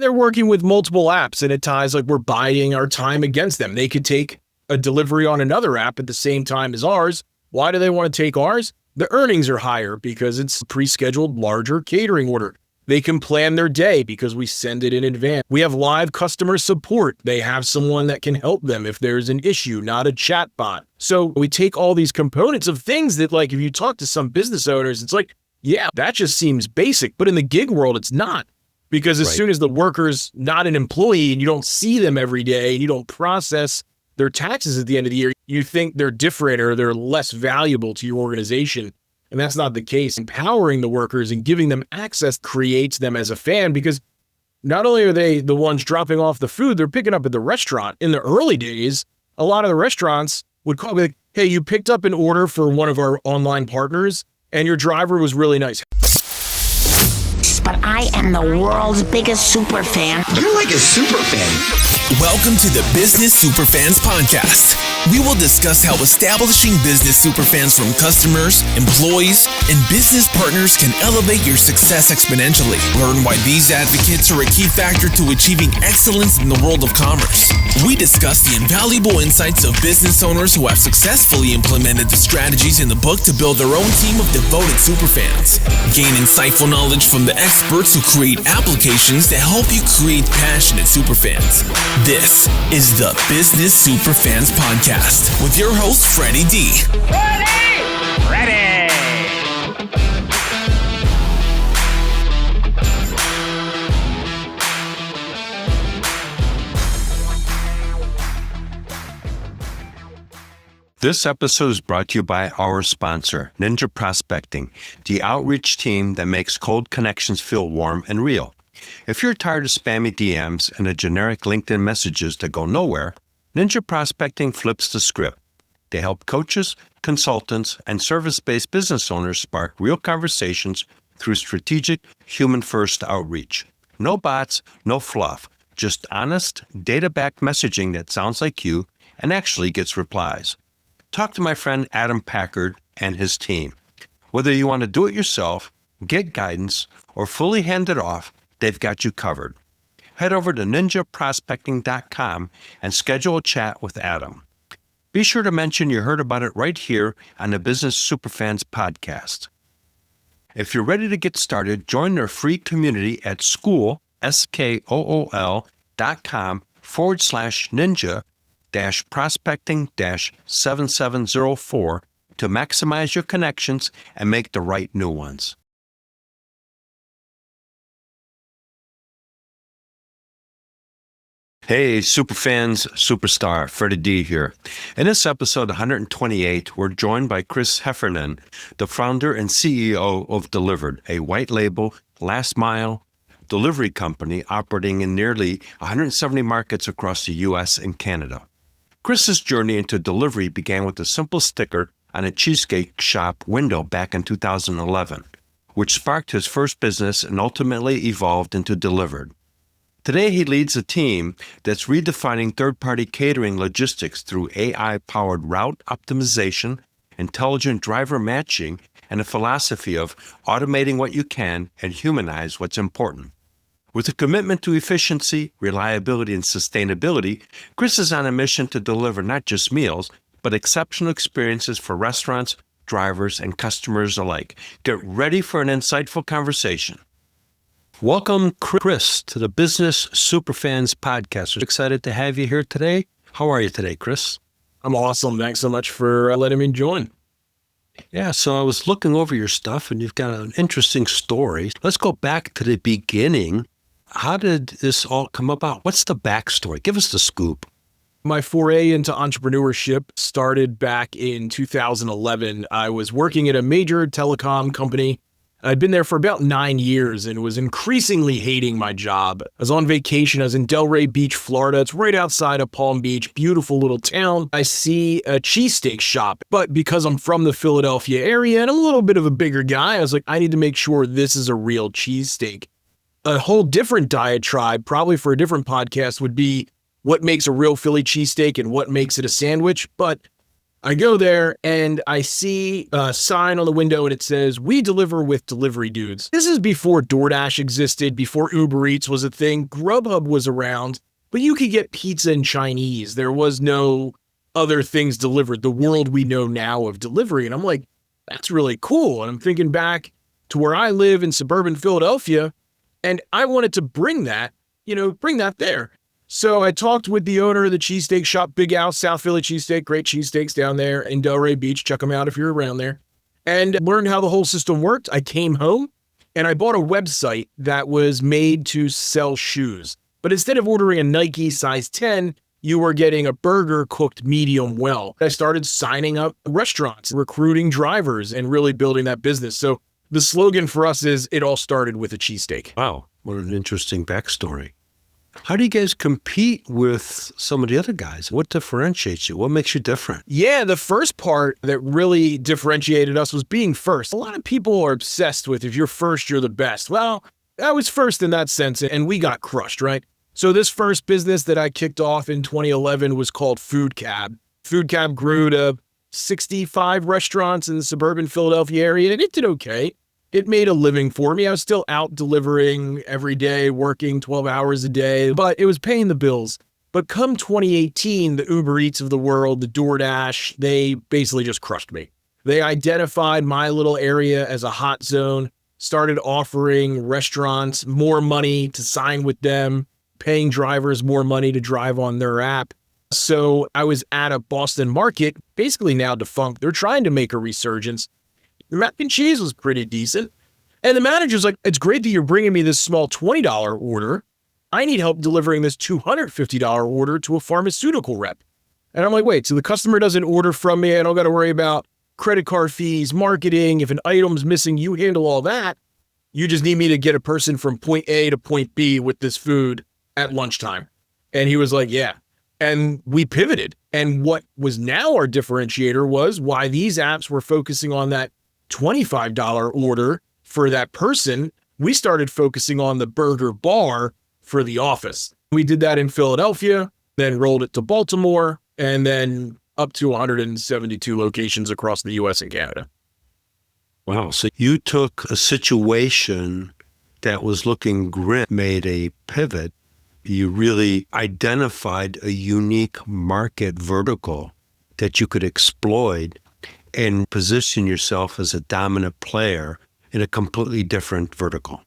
They're working with multiple apps, and at times, like, we're buying our time against them. They could take a delivery on another app at the same time as ours. Why do they want to take ours? The earnings are higher because it's a pre-scheduled larger catering order. They can plan their day because we send it in advance. We have live customer support. They have someone that can help them if there's an issue, not a chat bot. So we take all these components of things that, like, if you talk to some business owners, it's like, yeah, that just seems basic. But in the gig world, it's not. Because as soon as the worker's not an employee and you don't see them every day and you don't process their taxes at the end of the year, you think they're different or they're less valuable to your organization. And that's not the case. Empowering the workers and giving them access creates them as a fan, because not only are they the ones dropping off the food, they're picking up at the restaurant. In the early days, a lot of the restaurants would call me like, hey, you picked up an order for one of our online partners and your driver was really nice. But I am the world's biggest super fan. You're like a super fan. Welcome to the Business Superfans podcast. We will discuss how establishing business superfans from customers, employees, and business partners can elevate your success exponentially. Learn why these advocates are a key factor to achieving excellence in the world of commerce. We discuss the invaluable insights of business owners who have successfully implemented the strategies in the book to build their own team of devoted superfans. Gain insightful knowledge from the experts who create applications that help you create passionate superfans. This is the Business Superfans podcast with your host, Freddy D. Freddy! This episode is brought to you by our sponsor, Ninja Prospecting, the outreach team that makes cold connections feel warm and real. If you're tired of spammy DMs and the generic LinkedIn messages that go nowhere, Ninja Prospecting flips the script. They help coaches, consultants, and service-based business owners spark real conversations through strategic, human-first outreach. No bots, no fluff, just honest, data-backed messaging that sounds like you and actually gets replies. Talk to my friend Adam Packard and his team. Whether you want to do it yourself, get guidance, or fully hand it off, they've got you covered. Head over to ninjaprospecting.com and schedule a chat with Adam. Be sure to mention you heard about it right here on the Business Superfans podcast. If you're ready to get started, join their free community at school.com/ninja-prospecting-7704 to maximize your connections and make the right new ones. Hey, Superfans, Superstar, Freddy D here. In this episode 128, we're joined by Chris Heffernan, the founder and CEO of Delivered, a white label, last mile delivery company operating in nearly 170 markets across the U.S. and Canada. Chris's journey into delivery began with a simple sticker on a cheesecake shop window back in 2011, which sparked his first business and ultimately evolved into Delivered. Today, he leads a team that's redefining third-party catering logistics through AI-powered route optimization, intelligent driver matching, and a philosophy of automating what you can and humanize what's important. With a commitment to efficiency, reliability, and sustainability, Chris is on a mission to deliver not just meals, but exceptional experiences for restaurants, drivers, and customers alike. Get ready for an insightful conversation. Welcome, Chris, to the Business Superfans podcast. We're excited to have you here today. How are you today, Chris? I'm awesome. Thanks so much for letting me join. Yeah, so I was looking over your stuff, and you've got an interesting story. Let's go back to the beginning. How did this all come about? What's the backstory? Give us the scoop. My foray into entrepreneurship started back in 2011. I was working at a major telecom company. I'd been there for about 9 years and was increasingly hating my job. I was on vacation. I was in Delray Beach, Florida. It's right outside of Palm Beach, beautiful little town. I see a cheesesteak shop, but because I'm from the Philadelphia area and a little bit of a bigger guy, I was like, I need to make sure this is a real cheesesteak. A whole different diatribe, probably for a different podcast, would be what makes a real Philly cheesesteak and what makes it a sandwich. But I go there and I see a sign on the window and it says, "We deliver with delivery dudes." This is before DoorDash existed, before Uber Eats was a thing. Grubhub was around, but you could get pizza and Chinese. There was no other things delivered, the world we know now of delivery. And I'm like, that's really cool. And I'm thinking back to where I live in suburban Philadelphia, and I wanted to bring that there. So I talked with the owner of the cheesesteak shop, Big Al, South Philly Cheesesteak, great cheesesteaks down there in Delray Beach. Check them out if you're around there. And learned how the whole system worked. I came home and I bought a website that was made to sell shoes. But instead of ordering a Nike size 10, you were getting a burger cooked medium well. I started signing up restaurants, recruiting drivers, and really building that business. So the slogan for us is, it all started with a cheesesteak. Wow, what an interesting backstory. How do you guys compete with some of the other guys? What differentiates you? What makes you different? Yeah, the first part that really differentiated us was being first. A lot of people are obsessed with, if you're first, you're the best. Well, I was first in that sense, and we got crushed, right? So this first business that I kicked off in 2011 was called Food Cab. Food Cab grew to 65 restaurants in the suburban Philadelphia area, and it did okay. It made a living for me. I was still out delivering every day, working 12 hours a day, but it was paying the bills. But come 2018, the Uber Eats of the world, the DoorDash, they basically just crushed me. They identified my little area as a hot zone, started offering restaurants more money to sign with them, paying drivers more money to drive on their app. So I was at a Boston market, basically now defunct. They're trying to make a resurgence. The mac and cheese was pretty decent. And the manager's like, "It's great that you're bringing me this small $20 order. I need help delivering this $250 order to a pharmaceutical rep." And I'm like, wait, so the customer doesn't order from me. I don't got to worry about credit card fees, marketing. If an item's missing, you handle all that. You just need me to get a person from point A to point B with this food at lunchtime. And he was like, yeah. And we pivoted. And what was now our differentiator was why these apps were focusing on that $25 order for that person. We started focusing on the burger bar for the office. We did that in Philadelphia, then rolled it to Baltimore, and then up to 172 locations across the US and Canada. Wow. So you took a situation that was looking grim, made a pivot. You really identified a unique market vertical that you could exploit and position yourself as a dominant player in a completely different vertical.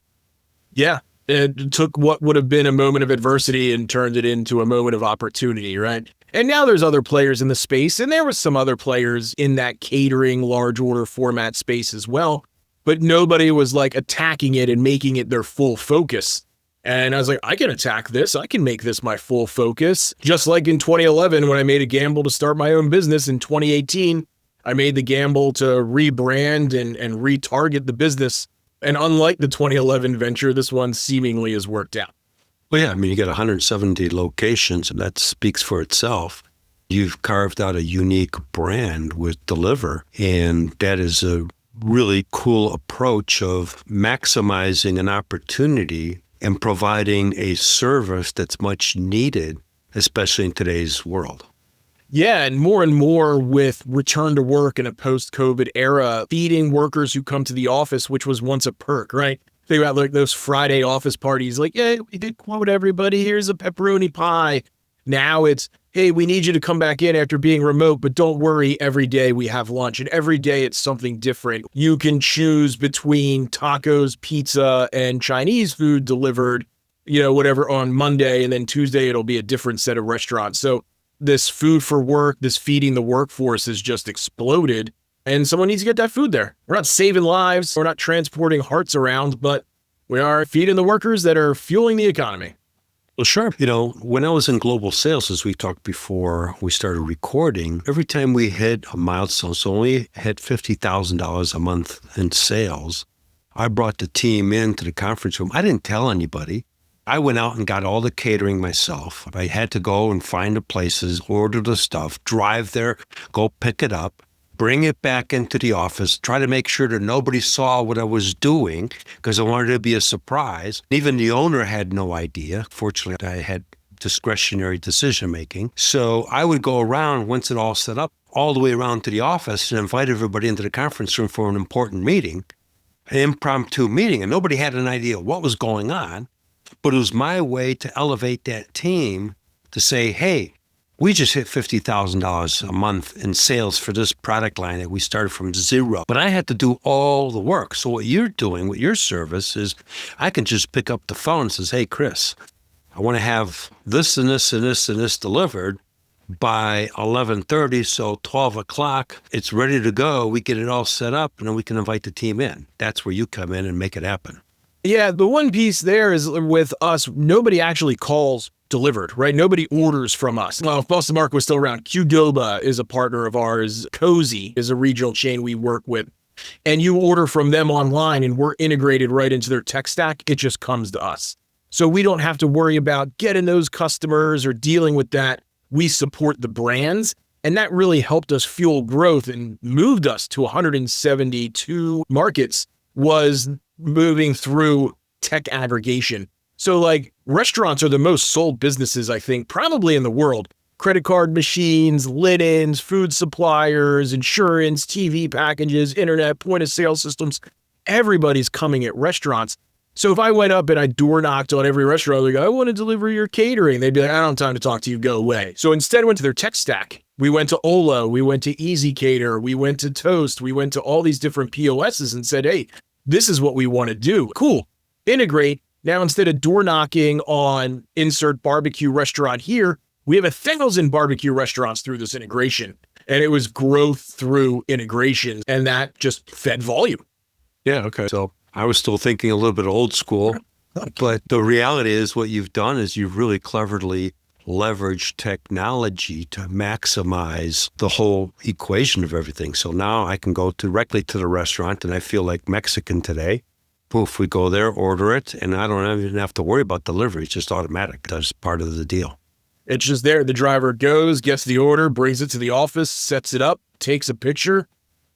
Yeah. It took what would have been a moment of adversity and turned it into a moment of opportunity, right? And now there's other players in the space, and there was some other players in that catering large order format space as well, but nobody was like attacking it and making it their full focus. And I was like, I can attack this. I can make this my full focus. Just like in 2011, when I made a gamble to start my own business. In 2018, I made the gamble to rebrand and retarget the business. And unlike the 2011 venture, this one seemingly has worked out. Well, yeah, I mean, you got 170 locations, and that speaks for itself. You've carved out a unique brand with Deliver, and that is a really cool approach of maximizing an opportunity and providing a service that's much needed, especially in today's world. Yeah, and more with return to work in a post-COVID era, feeding workers who come to the office, which was once a perk, right? Think about like those Friday office parties, like, yeah, we did quote everybody, here's a pepperoni pie. Now it's, hey, we need you to come back in after being remote, but don't worry, every day we have lunch, and every day it's something different. You can choose between tacos, pizza, and Chinese food delivered, whatever on Monday, and then Tuesday it'll be a different set of restaurants. So this food for work, this feeding the workforce has just exploded, and someone needs to get that food there. We're not saving lives, we're not transporting hearts around, but we are feeding the workers that are fueling the economy. Well, sure. When I was in global sales, as we talked before we started recording, every time we hit a milestone, so when we hit $50,000 a month in sales, I brought the team into the conference room. I didn't tell anybody. I went out and got all the catering myself. I had to go and find the places, order the stuff, drive there, go pick it up, bring it back into the office, try to make sure that nobody saw what I was doing because I wanted it to be a surprise. Even the owner had no idea. Fortunately, I had discretionary decision making. So I would go around once it all set up, all the way around to the office and invite everybody into the conference room for an important meeting, an impromptu meeting, and nobody had an idea what was going on. But it was my way to elevate that team to say, hey, we just hit $50,000 a month in sales for this product line that we started from zero. But I had to do all the work. So what you're doing with your service is I can just pick up the phone and says, hey, Chris, I want to have this and this and this and this delivered by 11:30. So 12 o'clock, it's ready to go. We get it all set up and then we can invite the team in. That's where you come in and make it happen. Yeah, the one piece there is with us, nobody actually calls delivered, right? Nobody orders from us. Well, if Boston Market was still around, Qdoba is a partner of ours. Cozy is a regional chain we work with. And you order from them online and we're integrated right into their tech stack. It just comes to us. So we don't have to worry about getting those customers or dealing with that. We support the brands. And that really helped us fuel growth and moved us to 172 markets, was moving through tech aggregation. So like restaurants are the most sold businesses, I think, probably in the world. Credit card machines, linens, food suppliers, insurance, TV packages, internet, point of sale systems. Everybody's coming at restaurants. So if I went up and I door knocked on every restaurant, like, I want to deliver your catering, they'd be like, I don't have time to talk to you, go away. So instead I went to their tech stack. We went to Olo, we went to Easy Cater, we went to Toast, we went to all these different POSs and said, hey, this is what we want to do. Cool. Integrate. Now, instead of door knocking on insert barbecue restaurant here, we have 1,000 barbecue restaurants through this integration. And it was growth through integration. And that just fed volume. Yeah. Okay. So I was still thinking a little bit old school, but the reality is what you've done is you've really cleverly leveraged technology to maximize the whole equation of everything. So now I can go directly to the restaurant and I feel like Mexican today. Poof, we go there, order it, and I don't even have to worry about delivery. It's just automatic. That's part of the deal. It's just there. The driver goes, gets the order, brings it to the office, sets it up, takes a picture,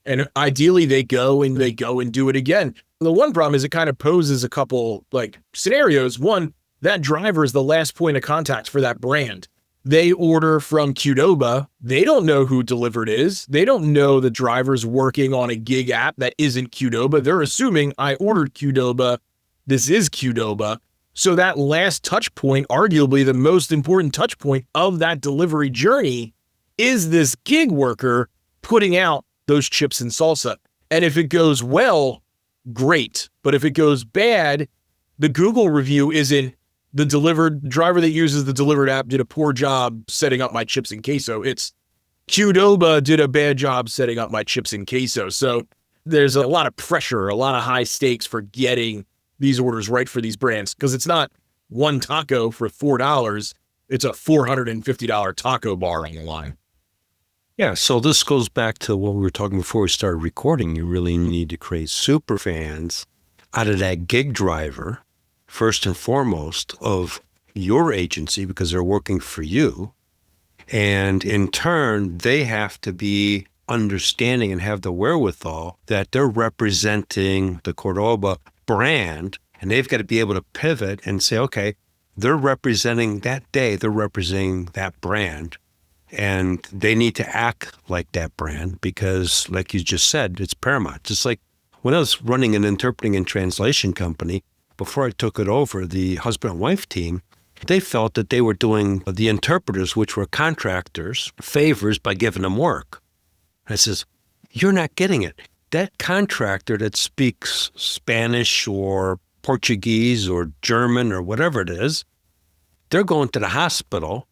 and ideally they go and do it again. The one problem is it kind of poses a couple like scenarios. One, that driver is the last point of contact for that brand. They order from Qdoba. They don't know who delivered is. They don't know the driver's working on a gig app that isn't Qdoba. They're assuming I ordered Qdoba. This is Qdoba. So that last touch point, arguably the most important touch point of that delivery journey, is this gig worker putting out those chips and salsa. And if it goes well, great. But if it goes bad, the Google review isn't the delivered driver that uses the delivered app did a poor job setting up my chips and queso. It's Qdoba did a bad job setting up my chips and queso. So there's a lot of pressure, a lot of high stakes for getting these orders right for these brands, because it's not one taco for $4. It's a $450 taco bar on the line. Yeah, so this goes back to what we were talking before we started recording. You really need to create super fans out of that gig driver, first and foremost, of your agency, because they're working for you. And in turn, they have to be understanding and have the wherewithal that they're representing the Qdoba brand, and they've got to be able to pivot and say, okay, they're representing that day, they're representing that brand, and they need to act like that brand because, like you just said, it's paramount. Just like when I was running an interpreting and translation company, before I took it over, the husband and wife team, they felt that they were doing the interpreters, which were contractors, favors by giving them work. I says, you're not getting it. That contractor that speaks Spanish or Portuguese or German or whatever it is, they're going to the hospital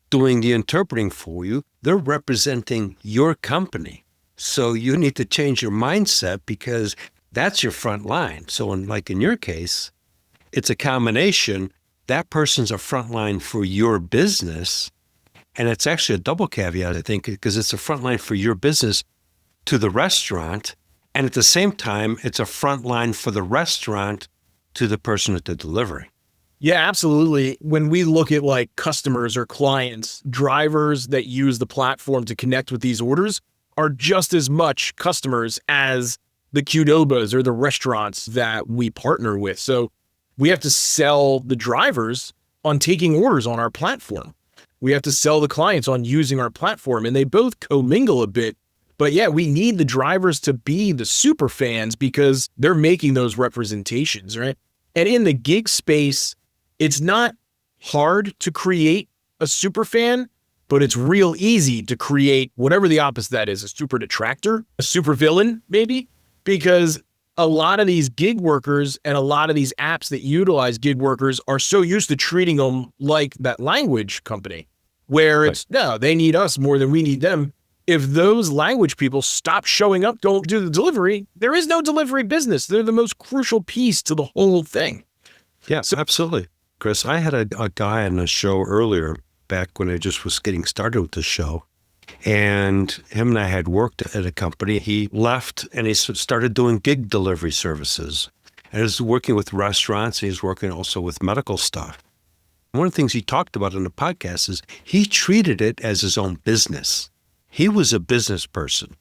doing the interpreting for you. They're representing your company. So you need to change your mindset because that's your front line. So in your case, it's a combination. That person's a front line for your business. And it's actually a double caveat, I think, because it's a front line for your business to the restaurant. And at the same time, it's a front line for the restaurant to the person at the delivery. Yeah, absolutely. When we look at like customers or clients, drivers that use the platform to connect with these orders are just as much customers as the Qdobas or the restaurants that we partner with. So we have to sell the drivers on taking orders on our platform. We have to sell the clients on using our platform, and they both commingle a bit. But yeah, we need the drivers to be the super fans because they're making those representations, right? And in the gig space, it's not hard to create a super fan, but it's real easy to create whatever the opposite that is, a super detractor, a super villain, maybe, because a lot of these gig workers and a lot of these apps that utilize gig workers are so used to treating them like that language company where it's, no, they need us more than we need them. If those language people stop showing up, don't do the delivery, there is no delivery business. They're the most crucial piece to the whole thing. Yeah, so, absolutely. Chris, I had a guy on the show earlier, back when I just was getting started with the show, and him and I had worked at a company. He left and he started doing gig delivery services. And he was working with restaurants, and he was working also with medical stuff. One of the things he talked about in the podcast is he treated it as his own business. He was a business person.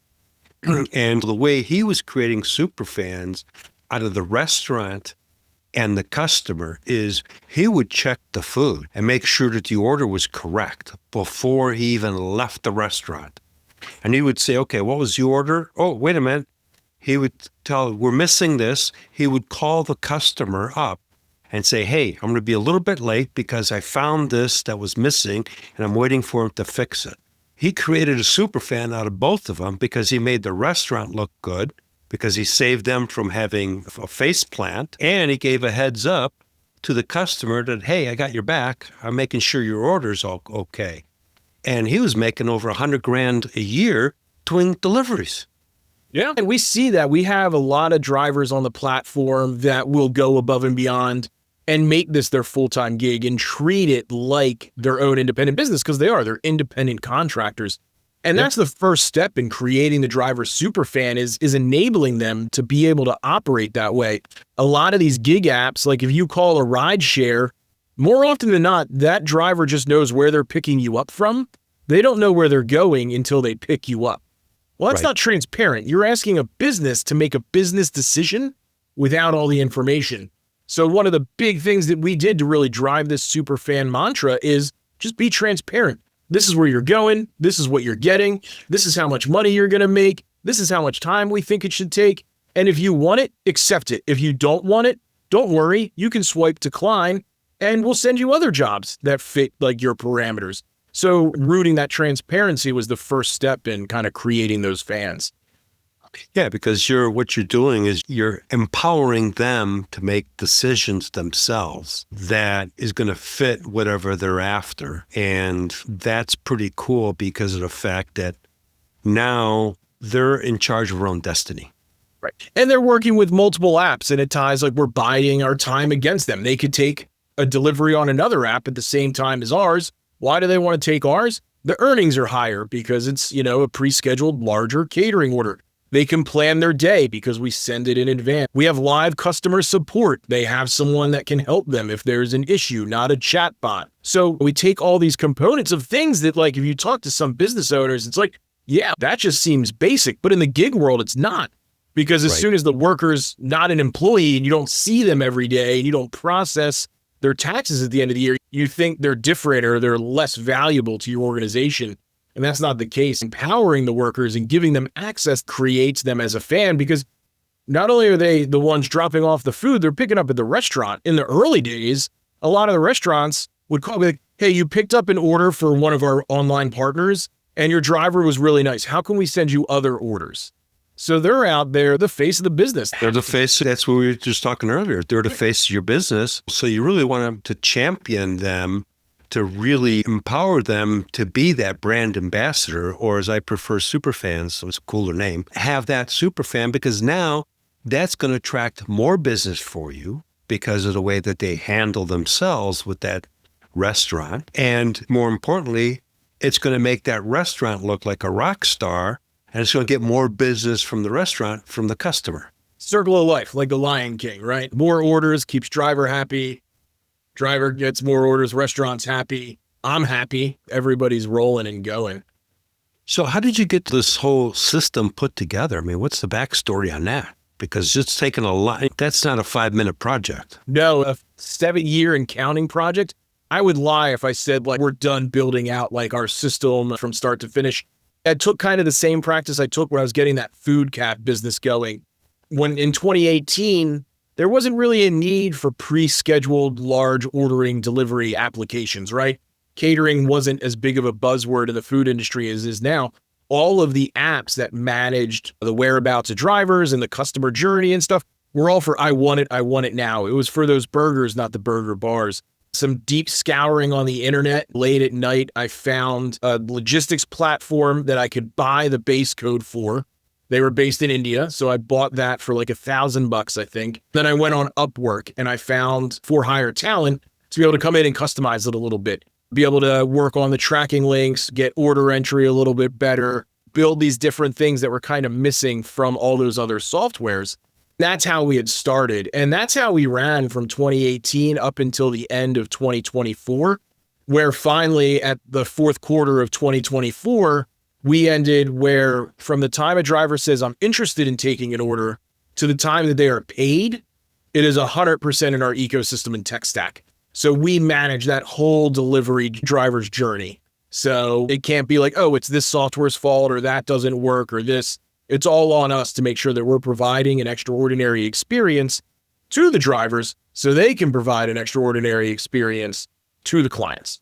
And the way he was creating superfans out of the restaurant and the customer is he would check the food and make sure that the order was correct before he even left the restaurant. And he would say, okay, what was the order? Oh, wait a minute. He would tell, we're missing this. He would call the customer up and say, hey, I'm going to be a little bit late because I found this that was missing and I'm waiting for him to fix it. He created a super fan out of both of them because he made the restaurant look good, because he saved them from having a face plant, and he gave a heads up to the customer that, hey, I got your back. I'm making sure your order's all okay. And he was making over $100,000 a year doing deliveries. Yeah. And we see that. We have a lot of drivers on the platform that will go above and beyond and make this their full-time gig and treat it like their own independent business, because they're independent contractors. And that's the first step in creating the driver superfan is enabling them to be able to operate that way. A lot of these gig apps, like if you call a ride share, more often than not, that driver just knows where they're picking you up from. They don't know where they're going until they pick you up. Well, that's not transparent. You're asking a business to make a business decision without all the information. So one of the big things that we did to really drive this superfan mantra is just be transparent. This is where you're going. This is what you're getting. This is how much money you're going to make. This is how much time we think it should take. And if you want it, accept it. If you don't want it, don't worry. You can swipe decline and we'll send you other jobs that fit like your parameters. So rooting that transparency was the first step in kind of creating those fans. Yeah, because what you're doing is you're empowering them to make decisions themselves that is going to fit whatever they're after. And that's pretty cool because of the fact that now they're in charge of their own destiny. Right. And they're working with multiple apps, and at times like we're buying our time against them. They could take a delivery on another app at the same time as ours. Why do they want to take ours? The earnings are higher because it's, a pre-scheduled larger catering order. They can plan their day because we send it in advance. We have live customer support. They have someone that can help them if there's an issue, not a chat bot. So we take all these components of things that, like, if you talk to some business owners, it's like, yeah, that just seems basic. But in the gig world, it's not. Because as soon as the worker's not an employee and you don't see them every day and you don't process their taxes at the end of the year, you think they're different or they're less valuable to your organization. And that's not the case. Empowering the workers and giving them access creates them as a fan, because not only are they the ones dropping off the food, they're picking up at the restaurant. In the early days, a lot of the restaurants would call me like, hey, you picked up an order for one of our online partners and your driver was really nice. How can we send you other orders? So they're out there, the face of the business. They're the face. That's what we were just talking earlier. They're the face of your business. So you really want to champion them, to really empower them to be that brand ambassador, or as I prefer, superfans, so it's a cooler name, have that superfan, because now that's going to attract more business for you because of the way that they handle themselves with that restaurant. And more importantly, it's going to make that restaurant look like a rock star, and it's going to get more business from the restaurant, from the customer. Circle of life, like the Lion King, right? More orders keeps driver happy. Driver gets more orders, restaurant's happy. I'm happy. Everybody's rolling and going. So how did you get this whole system put together? I mean, what's the backstory on that? Because it's taken a lot. That's not a 5-minute project. No, a 7-year and counting project. I would lie if I said like we're done building out like our system from start to finish. I took kind of the same practice I took when I was getting that food cap business going. When in 2018, there wasn't really a need for pre-scheduled large ordering delivery applications, right? Catering wasn't as big of a buzzword in the food industry as is now. All of the apps that managed the whereabouts of drivers and the customer journey and stuff were all for I want it now. It was for those burgers, not the burger bars. Some deep scouring on the internet late at night, I found a logistics platform that I could buy the base code for. They were based in India, so I bought that for like $1,000, I think. Then I went on Upwork and I found for hire talent to be able to come in and customize it a little bit, be able to work on the tracking links, get order entry a little bit better, build these different things that were kind of missing from all those other softwares. That's how we had started. And that's how we ran from 2018 up until the end of 2024, where finally at the fourth quarter of 2024, we ended where from the time a driver says, I'm interested in taking an order to the time that they are paid, it is 100% in our ecosystem and tech stack. So we manage that whole delivery driver's journey. So it can't be like, oh, it's this software's fault or that doesn't work or this. It's all on us to make sure that we're providing an extraordinary experience to the drivers so they can provide an extraordinary experience to the clients.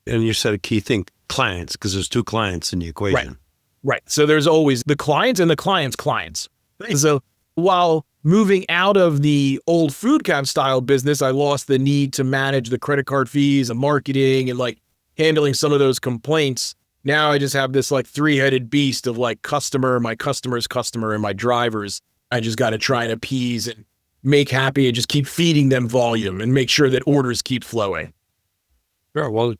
And you said a key thing, clients, because there's two clients in the equation. Right. So there's always the clients and the client's clients. So while moving out of the old food cap style business, I lost the need to manage the credit card fees and marketing and like handling some of those complaints. Now I just have this like three-headed beast of like my customer's customer, and my drivers. I just got to try and appease and make happy and just keep feeding them volume and make sure that orders keep flowing. Sure. Well,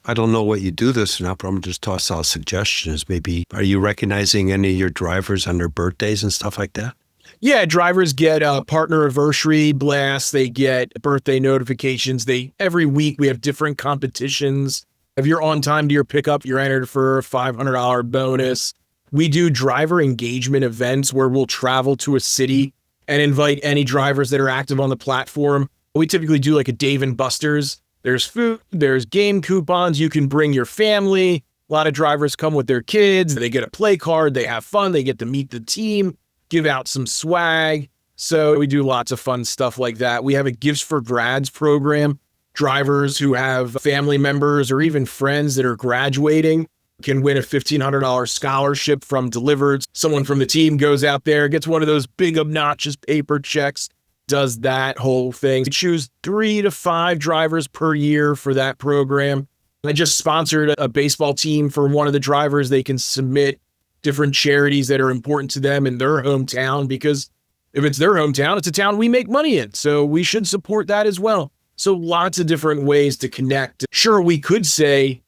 I don't know what you do this or not, but I'm just toss out suggestions. Maybe, are you recognizing any of your drivers on their birthdays and stuff like that? Yeah, drivers get a partner anniversary blasts. They get birthday notifications. Every week we have different competitions. If you're on time to your pickup, you're entered for a $500 bonus. We do driver engagement events where we'll travel to a city and invite any drivers that are active on the platform. We typically do like a Dave and Buster's. There's food, there's game coupons. You can bring your family. A lot of drivers come with their kids. They get a play card. They have fun. They get to meet the team, give out some swag. So we do lots of fun stuff like that. We have a Gifts for Grads program. Drivers who have family members or even friends that are graduating can win a $1,500 scholarship from Delivered. Someone from the team goes out there, gets one of those big obnoxious paper checks, does that whole thing. We choose 3 to 5 drivers per year for that program. I just sponsored a baseball team for one of the drivers. They can submit different charities that are important to them in their hometown, because if it's their hometown, it's a town we make money in. So we should support that as well. So lots of different ways to connect. Sure, we could say,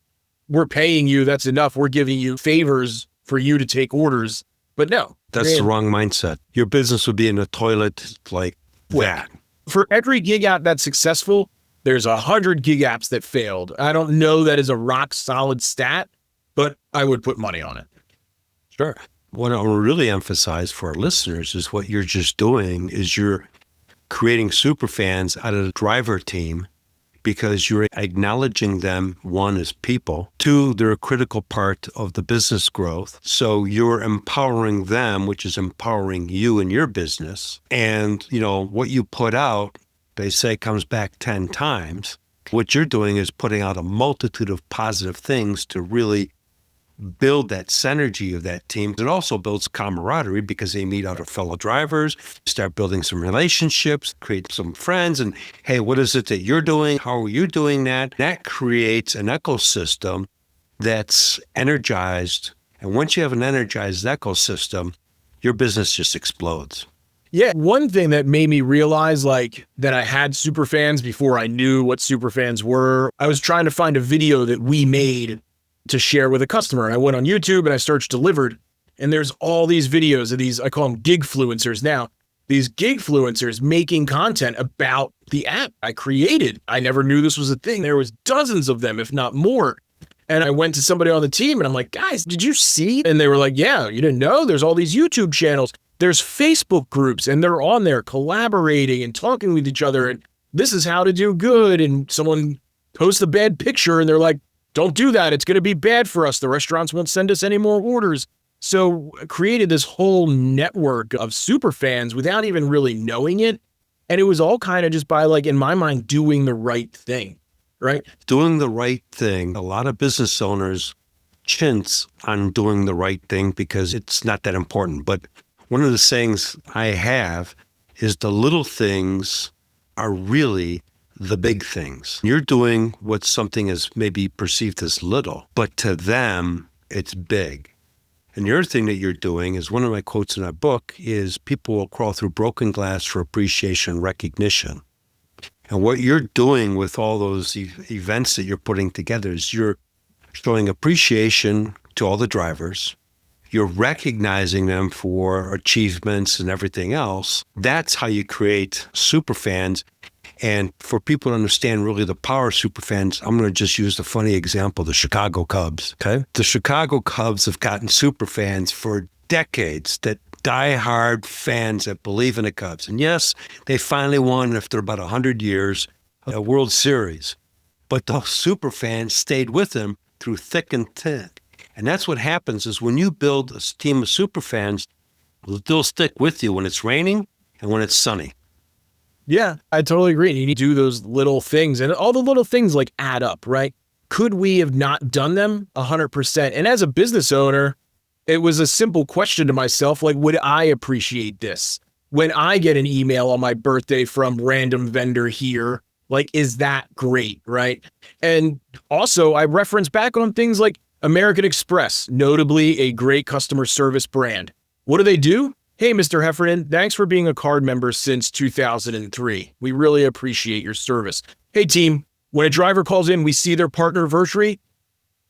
we're paying you, that's enough. We're giving you favors for you to take orders. But no. That's the wrong mindset. Your business would be in a toilet like that. For every gig app that's successful, there's 100 gig apps that failed. I don't know that is a rock solid stat, but I would put money on it. Sure. What I want to really emphasize for our listeners is what you're just doing is you're creating superfans out of the driver team, because you're acknowledging them, one, as people, two, they're a critical part of the business growth. So you're empowering them, which is empowering you and your business. And, what you put out, they say comes back 10 times. What you're doing is putting out a multitude of positive things to really build that synergy of that team. It also builds camaraderie because they meet other fellow drivers, start building some relationships, create some friends, and hey, what is it that you're doing? How are you doing that? That creates an ecosystem that's energized. And once you have an energized ecosystem, your business just explodes. Yeah, one thing that made me realize that I had Superfans before I knew what Superfans were, I was trying to find a video that we made to share with a customer. I went on YouTube and I searched Delivered, and there's all these videos of these, I call them gigfluencers now, these gigfluencers making content about the app I created. I never knew this was a thing. There was dozens of them, if not more. And I went to somebody on the team and I'm like, guys, did you see? And they were like, yeah, you didn't know? There's all these YouTube channels. There's Facebook groups, and they're on there collaborating and talking with each other. And this is how to do good. And someone post a bad picture and they're like, don't do that. It's going to be bad for us. The restaurants won't send us any more orders. So created this whole network of super fans without even really knowing it. And it was all kind of just by, like, in my mind, doing the right thing, right? Doing the right thing. A lot of business owners chintz on doing the right thing because it's not that important. But one of the sayings I have is the little things are really the big things. You're doing what something is maybe perceived as little, but to them, it's big. And the other thing that you're doing is, one of my quotes in that book is, people will crawl through broken glass for appreciation and recognition. And what you're doing with all those events that you're putting together is you're showing appreciation to all the drivers. You're recognizing them for achievements and everything else. That's how you create super fans. And for people to understand really the power of super fans, I'm going to just use the funny example, the Chicago Cubs. Okay, the Chicago Cubs have gotten super fans for decades, that diehard fans that believe in the Cubs. And yes, they finally won, after about 100 years, a World Series. But the super fans stayed with them through thick and thin. And that's what happens is, when you build a team of super fans, they'll stick with you when it's raining and when it's sunny. Yeah, I totally agree. You need to do those little things, and all the little things like add up, right? Could we have not done them 100%? And as a business owner, it was a simple question to myself, like, would I appreciate this? When I get an email on my birthday from random vendor here, like, is that great, right? And also I reference back on things like American Express, notably a great customer service brand. What do? Hey, Mr. Heffernan, thanks for being a card member since 2003. We really appreciate your service. Hey, team, when a driver calls in, we see their partner anniversary.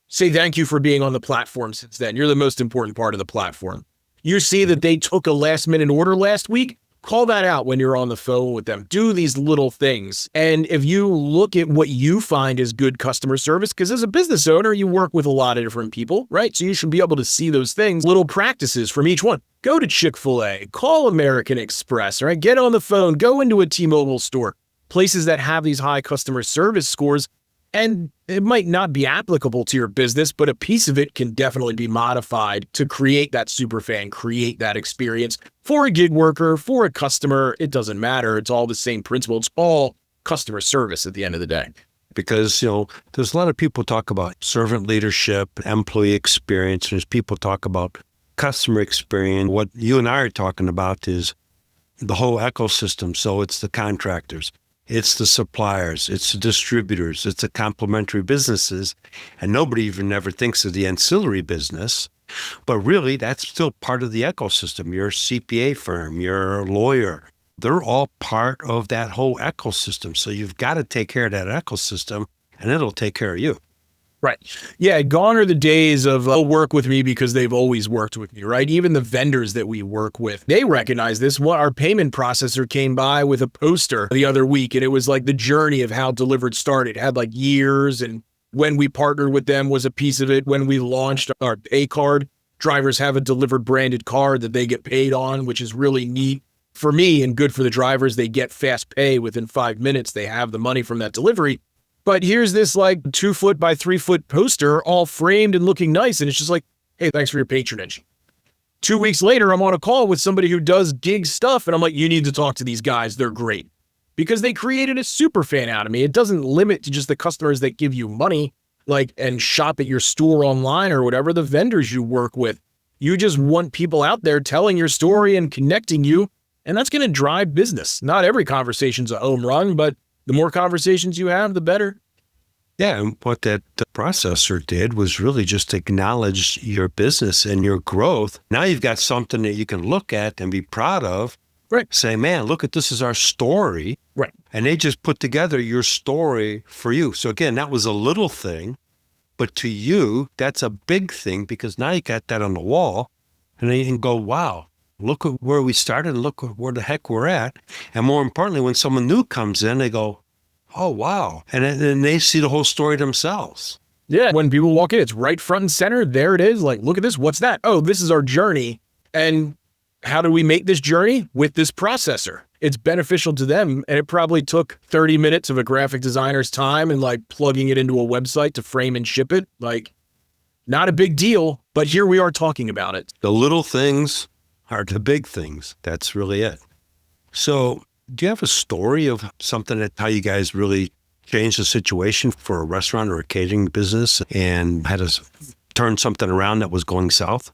Say thank you for being on the platform since then. You're the most important part of the platform. You see that they took a last-minute order last week? Call that out when you're on the phone with them. Do these little things. And if you look at what you find is good customer service, because as a business owner, you work with a lot of different people, right? So you should be able to see those things, little practices from each one. Go to Chick-fil-A, call American Express, right? Get on the phone, go into a T-Mobile store, places that have these high customer service scores. And it might not be applicable to your business, but a piece of it can definitely be modified to create that super fan, create that experience for a gig worker, for a customer. It doesn't matter. It's all the same principle. It's all customer service at the end of the day. Because, there's a lot of people talk about servant leadership, employee experience. There's people talk about customer experience. What you and I are talking about is the whole ecosystem. So it's the contractors, it's the suppliers, it's the distributors, it's the complementary businesses. And nobody even ever thinks of the ancillary business. But really, that's still part of the ecosystem. You're a CPA firm, you're a lawyer. They're all part of that whole ecosystem. So you've got to take care of that ecosystem, and it'll take care of you. Right. Yeah, gone are the days of, they'll work with me because they've always worked with me, right? Even the vendors that we work with, they recognize this. Our payment processor came by with a poster the other week, and it was like the journey of how Delivered started. It had like years, and when we partnered with them was a piece of it. When we launched our A-card, drivers have a Delivered branded card that they get paid on, which is really neat for me and good for the drivers. They get fast pay within 5 minutes. They have the money from that delivery. But here's this like 2 foot by 3 foot poster, all framed and looking nice. And it's just like, hey, thanks for your patronage. 2 weeks later, I'm on a call with somebody who does gig stuff. And I'm like, you need to talk to these guys. They're great. Because they created a super fan out of me. It doesn't limit to just the customers that give you money, like, and shop at your store online or whatever, the vendors you work with. You just want people out there telling your story and connecting you. And that's going to drive business. Not every conversation's a home run, but the more conversations you have, the better. Yeah, and what that processor did was really just acknowledge your business and your growth. Now you've got something that you can look at and be proud of. Right. Say, man, look at this is our story. Right. And they just put together your story for you. So again, that was a little thing, but to you, that's a big thing because now you got that on the wall and then you can go, wow, look at where we started and look at where the heck we're at. And more importantly, when someone new comes in, they go, oh, wow. And then they see the whole story themselves. Yeah. When people walk in, it's right front and center. There it is. Like, look at this. What's that? Oh, this is our journey. And how do we make this journey? With this processor. it's beneficial to them. And it probably took 30 minutes of a graphic designer's time and like plugging it into a website to frame and ship it. Like, not a big deal, but here we are talking about it. The little things are the big things. That's really it. So do you have a story of something that how you guys really changed the situation for a restaurant or a catering business and had to turn something around that was going south?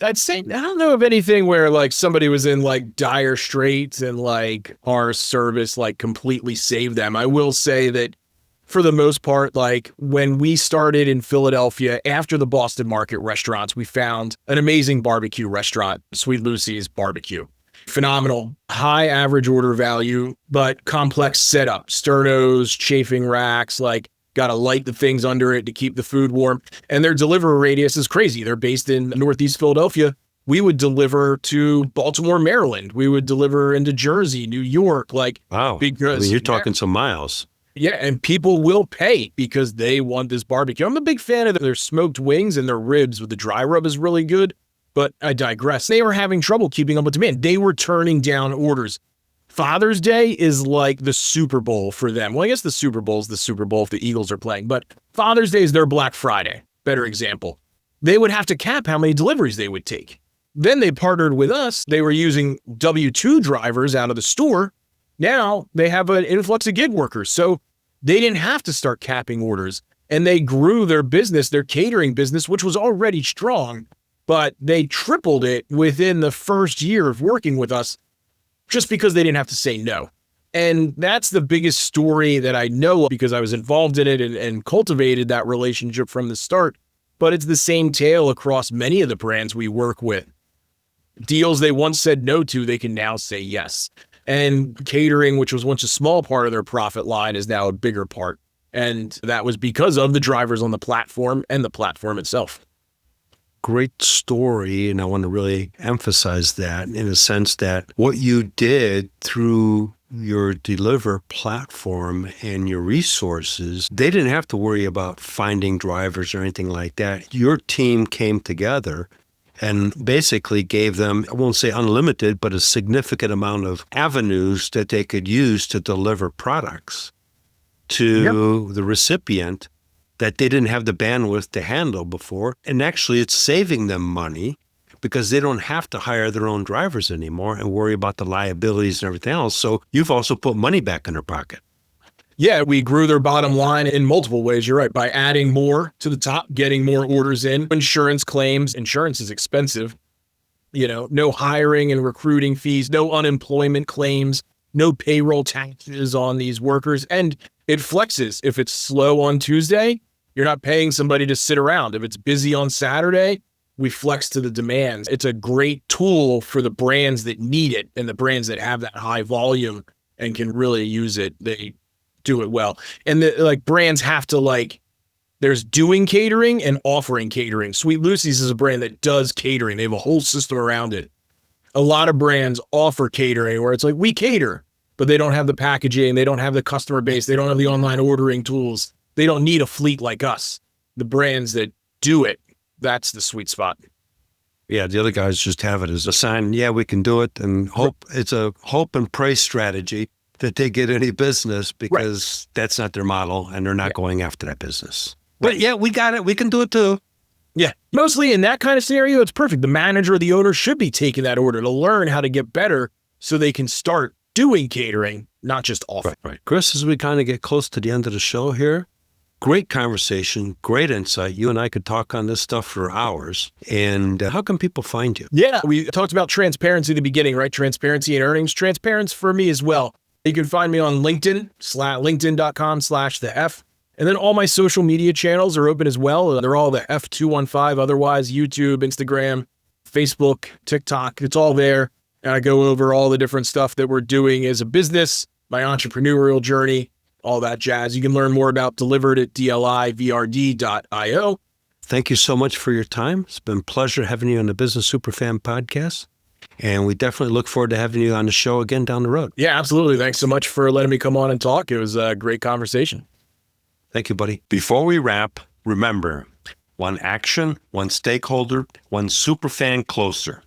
I'd say, I don't know of anything where like somebody was in like dire straits and like our service like completely saved them. I will say that for the most part, like when we started in Philadelphia after the Boston Market restaurants, we found an amazing barbecue restaurant, Sweet Lucy's Barbecue. Phenomenal, high average order value, but complex setup, sternos, chafing racks, like got to light the things under it to keep the food warm. And their delivery radius is crazy. They're based in Northeast Philadelphia. We would deliver to Baltimore, Maryland. We would deliver into Jersey, New York. Like, wow, because I mean, you're talking some miles. Yeah, and people will pay because they want this barbecue. I'm a big fan of their smoked wings and their ribs with the dry rub is really good. But I digress. They were having trouble keeping up with demand. They were turning down orders. Father's Day is like the Super Bowl for them. Well, I guess the Super Bowl is the Super Bowl if the Eagles are playing, but Father's Day is their Black Friday. Better example. They would have to cap how many deliveries they would take. Then they partnered with us. They were using W-2 drivers out of the store. Now they have an influx of gig workers. So they didn't have to start capping orders. And they grew their business, their catering business, which was already strong. But they tripled it within the first year of working with us just because they didn't have to say no. And that's the biggest story that I know because I was involved in it and cultivated that relationship from the start. But it's the same tale across many of the brands we work with. Deals they once said no to, they can now say yes. And catering, which was once a small part of their profit line, is now a bigger part. And that was because of the drivers on the platform and the platform itself. Great story, and I want to really emphasize that in a sense that what you did through your Deliver platform and your resources, they didn't have to worry about finding drivers or anything like that. Your team came together and basically gave them, I won't say unlimited, but a significant amount of avenues that they could use to deliver products to the recipient that they didn't have the bandwidth to handle before. And actually, it's saving them money because they don't have to hire their own drivers anymore and worry about the liabilities and everything else. So you've also put money back in their pocket. Yeah, we grew their bottom line in multiple ways. You're right. By adding more to the top, getting more orders in, insurance claims. Insurance is expensive. You know, no hiring and recruiting fees, no unemployment claims, no payroll taxes on these workers. And it flexes. If it's slow on Tuesday, you're not paying somebody to sit around. If it's busy on Saturday, we flex to the demands. It's a great tool for the brands that need it and the brands that have that high volume and can really use it. They do it well. And like brands have to like, there's doing catering and offering catering. Sweet Lucy's is a brand that does catering. They have a whole system around it. A lot of brands offer catering where it's like, we cater, but they don't have the packaging. They don't have the customer base. They don't have the online ordering tools. They don't need a fleet like us. The brands that do it, that's the sweet spot. Yeah, the other guys just have it as a sign. Yeah, we can do it. And hope it's a hope and pray strategy that they get any business because that's not their model and they're not going after that business. But yeah, we got it. We can do it too. Yeah, mostly in that kind of scenario, it's perfect. The manager or the owner should be taking that order to learn how to get better so they can start doing catering, not just offering. Right. Chris, as we kind of get close to the end of the show here, great conversation, great insight. You and I could talk on this stuff for hours. And how can people find you? Yeah, we talked about transparency at the beginning, right? Transparency and earnings. Transparency for me as well. You can find me on LinkedIn, linkedin.com/the F. And then all my social media channels are open as well. They're all the F215, otherwise YouTube, Instagram, Facebook, TikTok. It's all there. And I go over all the different stuff that we're doing as a business, my entrepreneurial journey, all that jazz. You can learn more about Delivered at dlivrd.io. Thank you so much for your time. It's been a pleasure having you on the Business Superfan podcast. And we definitely look forward to having you on the show again down the road. Yeah, absolutely. Thanks so much for letting me come on and talk. It was a great conversation. Thank you, buddy. Before we wrap, remember, one action, one stakeholder, one superfan closer.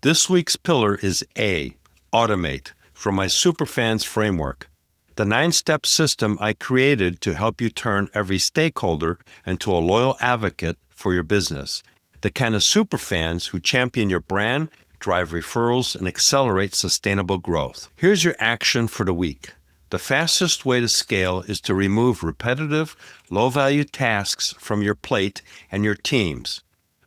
This week's pillar is A, automate. from my Superfans framework, the 9-step system I created to help you turn every stakeholder into a loyal advocate for your business. The kind of superfans who champion your brand, drive referrals, and accelerate sustainable growth. Here's your action for the week. The fastest way to scale is to remove repetitive, low-value tasks from your plate and your teams.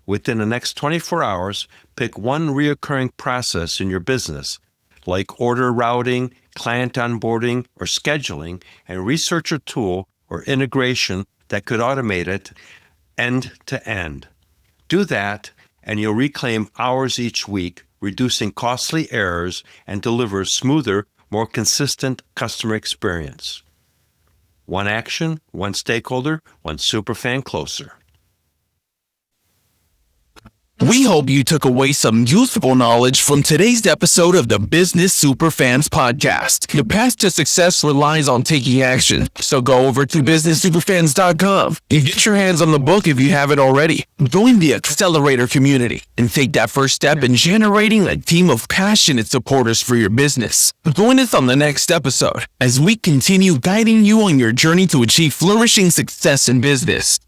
Within the next 24 hours, pick one recurring process in your business, like order routing, client onboarding, or scheduling, and research a tool or integration that could automate it end to end. Do that, and you'll reclaim hours each week, reducing costly errors, and deliver a smoother, more consistent customer experience. One action, one stakeholder, one superfan closer. We hope you took away some useful knowledge from today's episode of the Business Superfans podcast. The path to success relies on taking action. So go over to businesssuperfans.com and get your hands on the book if you haven't already. Join the Accelerator community and take that first step in generating a team of passionate supporters for your business. Join us on the next episode as we continue guiding you on your journey to achieve flourishing success in business.